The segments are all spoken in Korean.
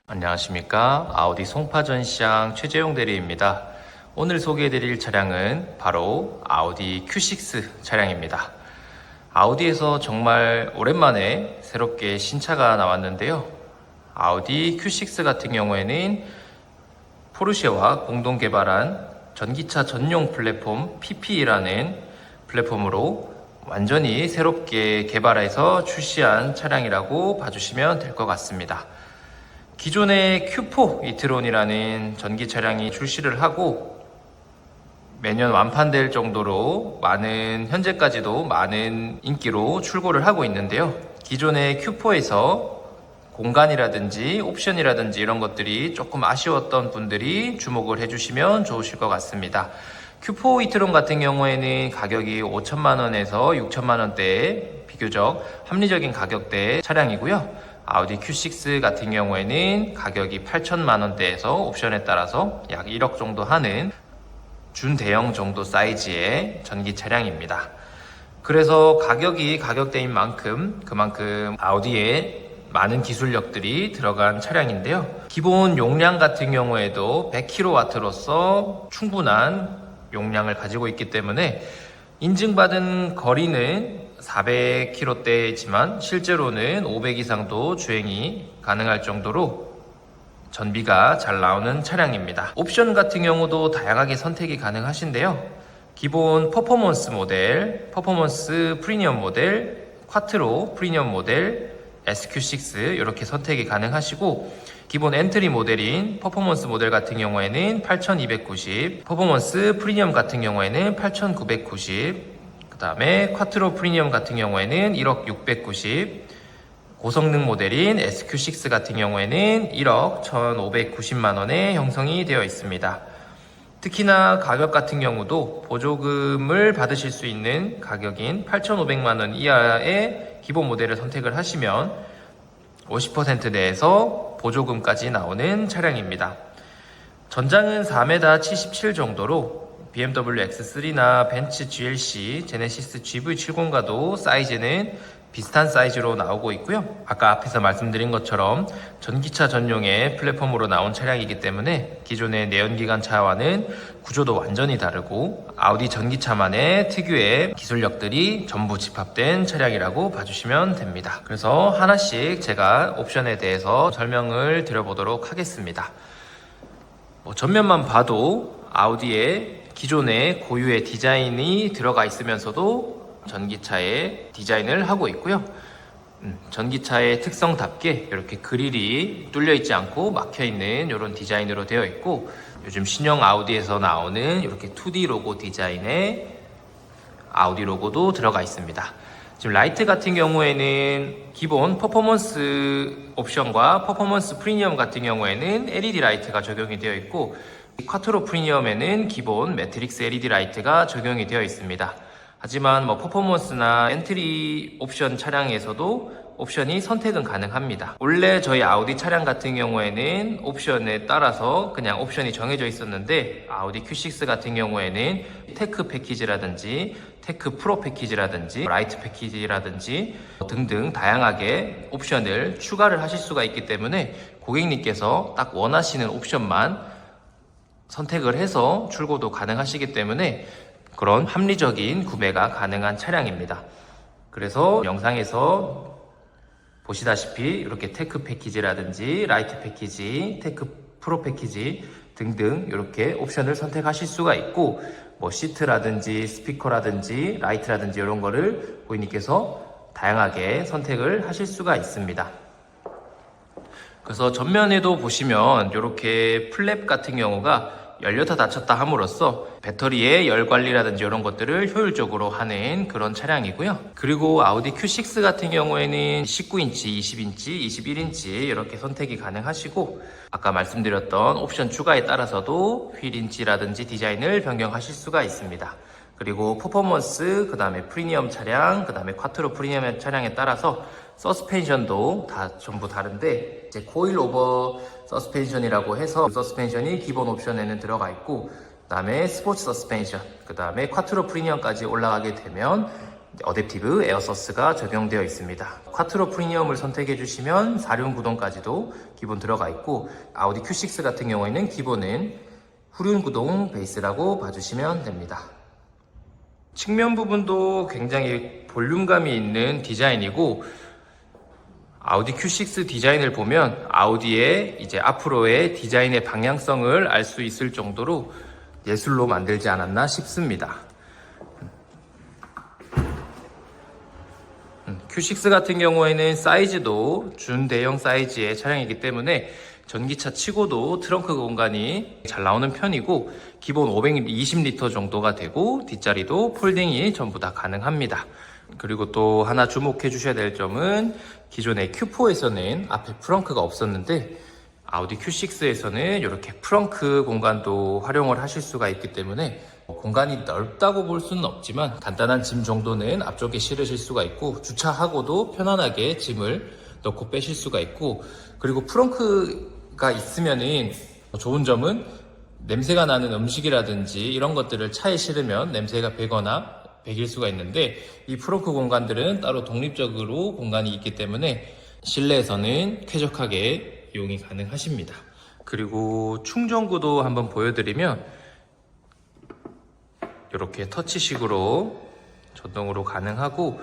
안녕하십니까, 아우디 송파전시장 최재용 대리입니다. 오늘 소개해드릴 차량은 바로 아우디 Q6 차량입니다. 아우디에서 정말 오랜만에 새롭게 신차가 나왔는데요. 아우디 Q6 같은 경우에는 포르쉐와 공동 개발한 전기차 전용 플랫폼 PPE라는 플랫폼으로 완전히 새롭게 개발해서 출시한 차량이라고 봐주시면 될 것 같습니다. 기존의 Q4 이트론이라는 전기 차량이 출시를 하고 매년 완판될 정도로 현재까지도 많은 인기로 출고를 하고 있는데요. 기존의 Q4에서 공간이라든지 옵션이라든지 이런 것들이 조금 아쉬웠던 분들이 주목을 해주시면 좋으실 것 같습니다. Q4 이트론 같은 경우에는 가격이 5천만원에서 6천만원대의 비교적 합리적인 가격대의 차량이고요. 아우디 Q6 같은 경우에는 가격이 8천만원대에서 옵션에 따라서 약 1억 정도 하는 준대형 정도 사이즈의 전기 차량입니다. 그래서 가격이 가격대인 만큼 그만큼 아우디에 많은 기술력들이 들어간 차량인데요. 기본 용량 같은 경우에도 100kW로서 충분한 용량을 가지고 있기 때문에 인증받은 거리는 400km대이지만 실제로는 500 이상도 주행이 가능할 정도로 전비가 잘 나오는 차량입니다. 옵션 같은 경우도 다양하게 선택이 가능하신데요. 기본 퍼포먼스 모델, 퍼포먼스 프리미엄 모델, 콰트로 프리미엄 모델, SQ6 이렇게 선택이 가능하시고, 기본 엔트리 모델인 퍼포먼스 모델 같은 경우에는 8290, 퍼포먼스 프리미엄 같은 경우에는 8990, 그 다음에 콰트로 프리미엄 같은 경우에는 1억 690, 고성능 모델인 SQ6 같은 경우에는 1억 1590만원에 형성이 되어 있습니다. 특히나 가격 같은 경우도 보조금을 받으실 수 있는 가격인 8,500만원 이하의 기본 모델을 선택을 하시면 50% 내에서 보조금까지 나오는 차량입니다. 전장은 4m 77 정도로 BMW X3나 벤츠 GLC, 제네시스 GV70과도 사이즈는 비슷한 사이즈로 나오고 있고요. 아까 앞에서 말씀드린 것처럼 전기차 전용의 플랫폼으로 나온 차량이기 때문에 기존의 내연기관 차와는 구조도 완전히 다르고 아우디 전기차만의 특유의 기술력들이 전부 집합된 차량이라고 봐주시면 됩니다. 그래서 하나씩 제가 옵션에 대해서 설명을 드려보도록 하겠습니다. 전면만 봐도 아우디의 기존의 고유의 디자인이 들어가 있으면서도 전기차의 디자인을 하고 있고요. 전기차의 특성답게 이렇게 그릴이 뚫려 있지 않고 막혀 있는 이런 디자인으로 되어 있고, 요즘 신형 아우디에서 나오는 이렇게 2D 로고 디자인의 아우디 로고도 들어가 있습니다. 지금 라이트 같은 경우에는 기본 퍼포먼스 옵션과 퍼포먼스 프리미엄 같은 경우에는 LED 라이트가 적용이 되어 있고, 콰트로 프리미엄에는 기본 매트릭스 LED 라이트가 적용이 되어 있습니다. 하지만 퍼포먼스나 엔트리 옵션 차량에서도 옵션이 선택은 가능합니다. 원래 저희 아우디 차량 같은 경우에는 옵션에 따라서 그냥 옵션이 정해져 있었는데, 아우디 Q6 같은 경우에는 테크 패키지라든지 테크 프로 패키지라든지 라이트 패키지라든지 등등 다양하게 옵션을 추가를 하실 수가 있기 때문에 고객님께서 딱 원하시는 옵션만 선택을 해서 출고도 가능하시기 때문에 그런 합리적인 구매가 가능한 차량입니다. 그래서 영상에서 보시다시피 이렇게 테크 패키지라든지 라이트 패키지, 테크 프로 패키지 등등 이렇게 옵션을 선택하실 수가 있고, 시트라든지 스피커라든지 라이트라든지 이런 거를 고객님께서 다양하게 선택을 하실 수가 있습니다. 그래서 전면에도 보시면 이렇게 플랩 같은 경우가 열렸다 닫혔다 함으로써 배터리의 열 관리라든지 이런 것들을 효율적으로 하는 그런 차량이고요. 그리고 아우디 Q6 같은 경우에는 19인치, 20인치, 21인치 이렇게 선택이 가능하시고, 아까 말씀드렸던 옵션 추가에 따라서도 휠인치라든지 디자인을 변경하실 수가 있습니다. 그리고 퍼포먼스, 그 다음에 프리미엄 차량, 그 다음에 콰트로 프리미엄 차량에 따라서 서스펜션도 다 전부 다른데, 이제 코일 오버 서스펜션이라고 해서 서스펜션이 기본 옵션에는 들어가 있고, 그 다음에 스포츠 서스펜션, 그 다음에 콰트로 프리미엄까지 올라가게 되면 어댑티브 에어서스가 적용되어 있습니다. 콰트로 프리미엄을 선택해 주시면 4륜 구동까지도 기본 들어가 있고, 아우디 Q6 같은 경우에는 기본은 후륜 구동 베이스라고 봐주시면 됩니다. 측면 부분도 굉장히 볼륨감이 있는 디자인이고, 아우디 Q6 디자인을 보면 아우디의 이제 앞으로의 디자인의 방향성을 알 수 있을 정도로 예술로 만들지 않았나 싶습니다. Q6 같은 경우에는 사이즈도 준대형 사이즈의 차량이기 때문에 전기차 치고도 트렁크 공간이 잘 나오는 편이고, 기본 520리터 정도가 되고 뒷자리도 폴딩이 전부 다 가능합니다. 그리고 또 하나 주목해 주셔야 될 점은, 기존의 Q4에서는 앞에 프렁크가 없었는데 아우디 Q6에서는 이렇게 프렁크 공간도 활용을 하실 수가 있기 때문에 공간이 넓다고 볼 수는 없지만 간단한 짐 정도는 앞쪽에 실으실 수가 있고, 주차하고도 편안하게 짐을 넣고 빼실 수가 있고, 그리고 프렁크가 있으면은 좋은 점은 냄새가 나는 음식이라든지 이런 것들을 차에 실으면 냄새가 배거나 배길 수가 있는데, 이 프렁크 공간들은 따로 독립적으로 공간이 있기 때문에 실내에서는 쾌적하게 이용이 가능하십니다. 그리고 충전구도 한번 보여드리면, 이렇게 터치식으로 전동으로 가능하고,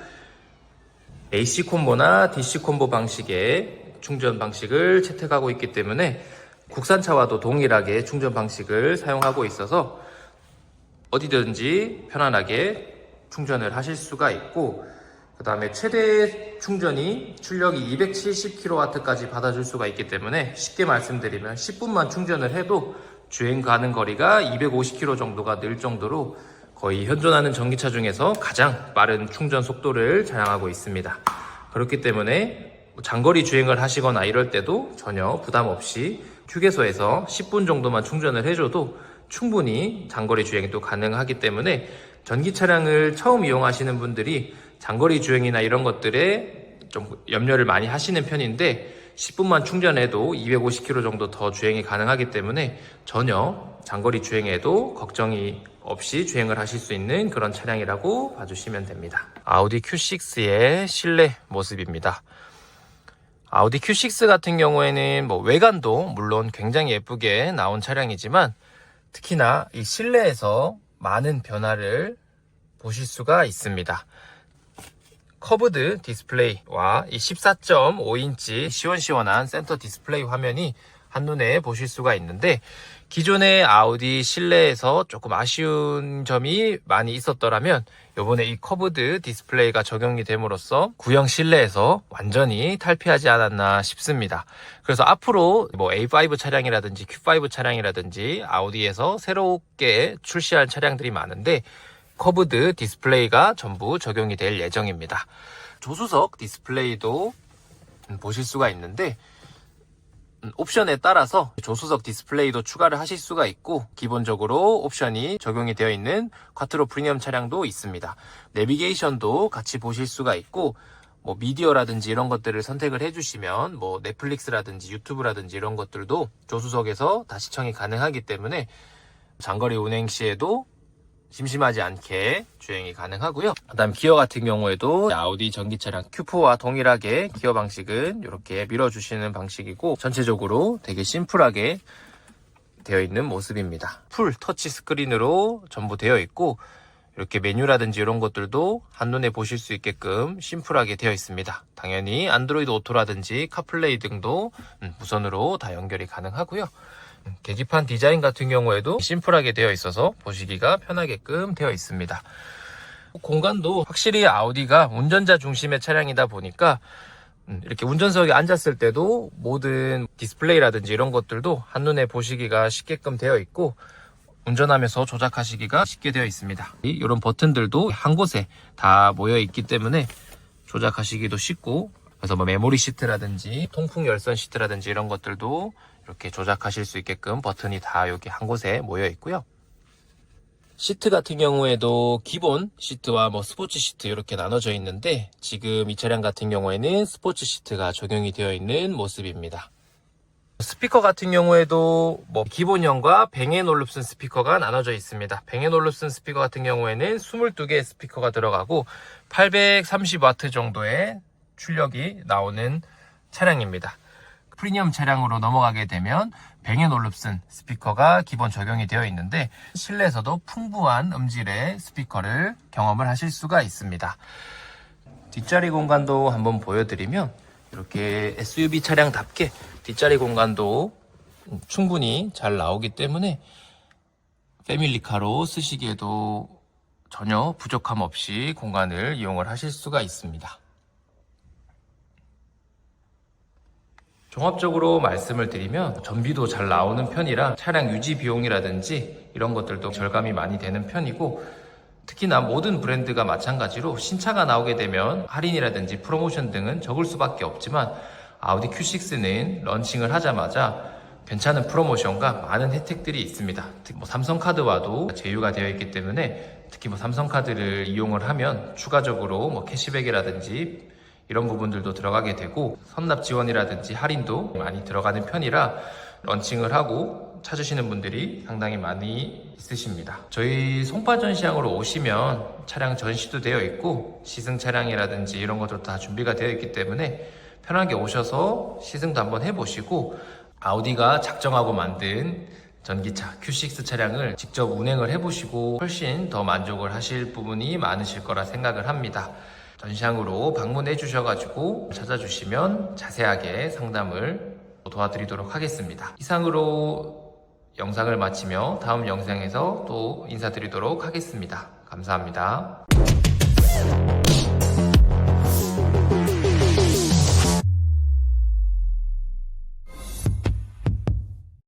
AC 콤보나 DC 콤보 방식의 충전 방식을 채택하고 있기 때문에 국산차와도 동일하게 충전 방식을 사용하고 있어서 어디든지 편안하게 충전을 하실 수가 있고, 그 다음에 최대 충전이 출력이 270kW까지 받아줄 수가 있기 때문에 쉽게 말씀드리면 10분만 충전을 해도 주행 가는 거리가 250km 정도가 늘 정도로 거의 현존하는 전기차 중에서 가장 빠른 충전 속도를 자랑하고 있습니다. 그렇기 때문에 장거리 주행을 하시거나 이럴 때도 전혀 부담 없이 휴게소에서 10분 정도만 충전을 해줘도 충분히 장거리 주행이 또 가능하기 때문에, 전기 차량을 처음 이용하시는 분들이 장거리 주행이나 이런 것들에 좀 염려를 많이 하시는 편인데, 10분만 충전해도 250km 정도 더 주행이 가능하기 때문에 전혀 장거리 주행에도 걱정이 없이 주행을 하실 수 있는 그런 차량이라고 봐주시면 됩니다. 아우디 Q6의 실내 모습입니다. 아우디 Q6 같은 경우에는 외관도 물론 굉장히 예쁘게 나온 차량이지만, 특히나 이 실내에서 많은 변화를 보실 수가 있습니다. 커브드 디스플레이와 이 14.5인치 시원시원한 센터 디스플레이 화면이 한눈에 보실 수가 있는데, 기존의 아우디 실내에서 조금 아쉬운 점이 많이 있었더라면 이번에 이 커브드 디스플레이가 적용이 됨으로써 구형 실내에서 완전히 탈피하지 않았나 싶습니다. 그래서 앞으로 A5 차량이라든지 Q5 차량이라든지 아우디에서 새롭게 출시할 차량들이 많은데, 커브드 디스플레이가 전부 적용이 될 예정입니다. 조수석 디스플레이도 보실 수가 있는데, 옵션에 따라서 조수석 디스플레이도 추가를 하실 수가 있고, 기본적으로 옵션이 적용이 되어 있는 콰트로 프리미엄 차량도 있습니다. 내비게이션도 같이 보실 수가 있고, 미디어라든지 이런 것들을 선택을 해주시면 넷플릭스라든지 유튜브라든지 이런 것들도 조수석에서 다 시청이 가능하기 때문에 장거리 운행 시에도 심심하지 않게 주행이 가능하고요. 그 다음 기어 같은 경우에도 아우디 전기차량 Q4와 동일하게 기어 방식은 이렇게 밀어주시는 방식이고, 전체적으로 되게 심플하게 되어 있는 모습입니다. 풀 터치 스크린으로 전부 되어 있고, 이렇게 메뉴라든지 이런 것들도 한눈에 보실 수 있게끔 심플하게 되어 있습니다. 당연히 안드로이드 오토라든지 카플레이 등도 무선으로 다 연결이 가능하고요. 계기판 디자인 같은 경우에도 심플하게 되어 있어서 보시기가 편하게끔 되어 있습니다. 공간도 확실히 아우디가 운전자 중심의 차량이다 보니까 이렇게 운전석에 앉았을 때도 모든 디스플레이라든지 이런 것들도 한눈에 보시기가 쉽게끔 되어 있고, 운전하면서 조작하시기가 쉽게 되어 있습니다. 이런 버튼들도 한 곳에 다 모여 있기 때문에 조작하시기도 쉽고, 그래서 메모리 시트라든지 통풍 열선 시트라든지 이런 것들도 이렇게 조작하실 수 있게끔 버튼이 다 여기 한 곳에 모여 있고요. 시트 같은 경우에도 기본 시트와 스포츠 시트 이렇게 나눠져 있는데, 지금 이 차량 같은 경우에는 스포츠 시트가 적용이 되어 있는 모습입니다. 스피커 같은 경우에도 기본형과 뱅앤올룹슨 스피커가 나눠져 있습니다. 뱅앤올룹슨 스피커 같은 경우에는 22개의 스피커가 들어가고 830W 정도의 출력이 나오는 차량입니다. 프리미엄 차량으로 넘어가게 되면 뱅앤올룹슨 스피커가 기본 적용이 되어 있는데 실내에서도 풍부한 음질의 스피커를 경험을 하실 수가 있습니다. 뒷자리 공간도 한번 보여드리면 이렇게 SUV 차량답게 뒷자리 공간도 충분히 잘 나오기 때문에 패밀리카로 쓰시기에도 전혀 부족함 없이 공간을 이용을 하실 수가 있습니다. 종합적으로 말씀을 드리면 전비도 잘 나오는 편이라 차량 유지 비용이라든지 이런 것들도 절감이 많이 되는 편이고, 특히나 모든 브랜드가 마찬가지로 신차가 나오게 되면 할인이라든지 프로모션 등은 적을 수밖에 없지만 아우디 Q6는 런칭을 하자마자 괜찮은 프로모션과 많은 혜택들이 있습니다. 특히 삼성카드와도 제휴가 되어 있기 때문에 특히 삼성카드를 이용을 하면 추가적으로 캐시백이라든지 이런 부분들도 들어가게 되고 선납 지원이라든지 할인도 많이 들어가는 편이라 런칭을 하고 찾으시는 분들이 상당히 많이 있으십니다. 저희 송파 전시장으로 오시면 차량 전시도 되어 있고 시승 차량이라든지 이런 것도 다 준비가 되어 있기 때문에 편하게 오셔서 시승도 한번 해보시고 아우디가 작정하고 만든 전기차 Q6 차량을 직접 운행을 해보시고 훨씬 더 만족을 하실 부분이 많으실 거라 생각을 합니다. 전시장으로 방문해 주셔가지고 찾아주시면 자세하게 상담을 도와드리도록 하겠습니다. 이상으로 영상을 마치며 다음 영상에서 또 인사드리도록 하겠습니다. 감사합니다.